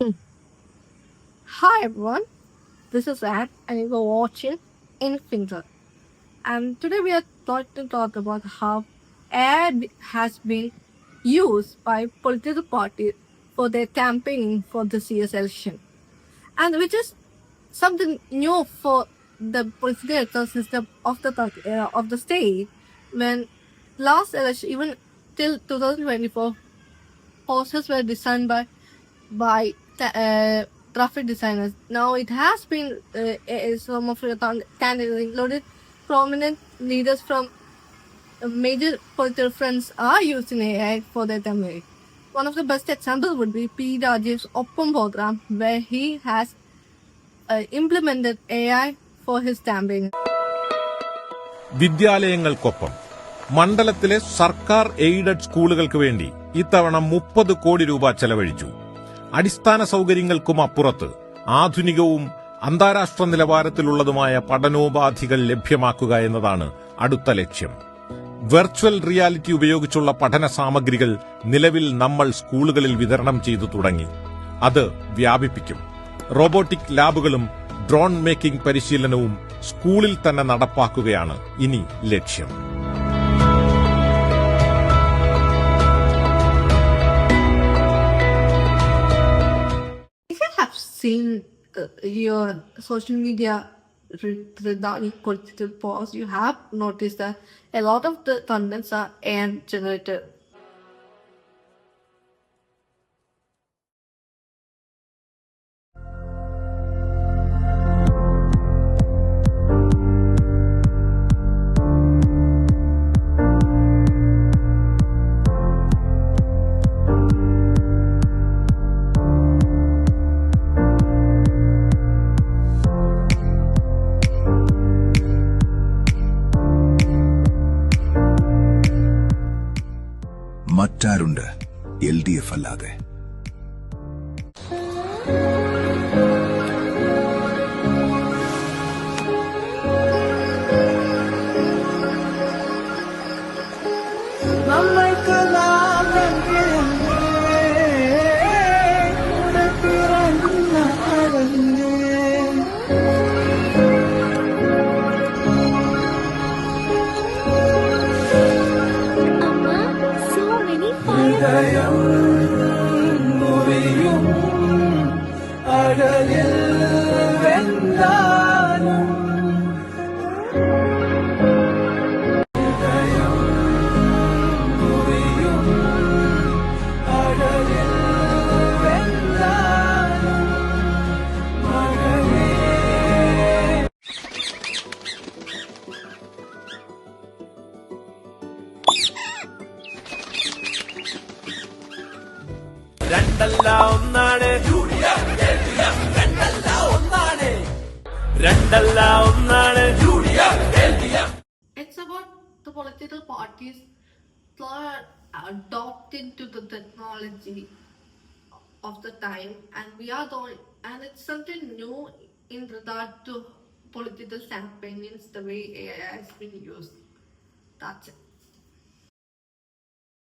Hi everyone, this is Ad and you are watching Infinite. And today we are going to talk about how AI has been used by political parties for their campaigning for the CS election. And which is something new for the political ecosystem of the state when last election, even till 2024, posters were designed by graphic designers. Now it has been some of the candidates included prominent leaders from major political fronts are using AI for their campaign. One of the best examples would be P. Rajiv's Oppam program, where he has implemented AI for his campaign. വിദ്യാലയങ്ങൾക്കൊപ്പം മണ്ഡലത്തിലെ സർക്കാർ aided സ്കൂളുകൾക്ക് വേണ്ടി ഇത്തവണ 30 കോടി രൂപ ചെലവഴിച്ചു. അടിസ്ഥാന സൗകര്യങ്ങൾക്കും അപ്പുറത്ത് ആധുനികവും അന്താരാഷ്ട്ര നിലവാരത്തിലുള്ളതുമായ പഠനോപാധികൾ ലഭ്യമാക്കുക എന്നതാണ് അടുത്ത ലക്ഷ്യം. വെർച്വൽ റിയാലിറ്റി ഉപയോഗിച്ചുള്ള പഠന സാമഗ്രികൾ നിലവിൽ നമ്മൾ സ്കൂളുകളിൽ വിതരണം ചെയ്തു തുടങ്ങി. അത് വ്യാപിപ്പിക്കും. റോബോട്ടിക് ലാബുകളും ഡ്രോൺ മേക്കിംഗ് പരിശീലനവും സ്കൂളിൽ തന്നെ നടപ്പാക്കുകയാണ് ഇനി ലക്ഷ്യം. If you have seen your social media regarding political posts, you have noticed that a lot of the contents are AI generated. മറ്റാരുണ്ട് LDF അല്ലാതെ? It's about the political parties adopting to the technology of the time, and and it's something new in regard to political campaigns, the way AI has been used. That's it.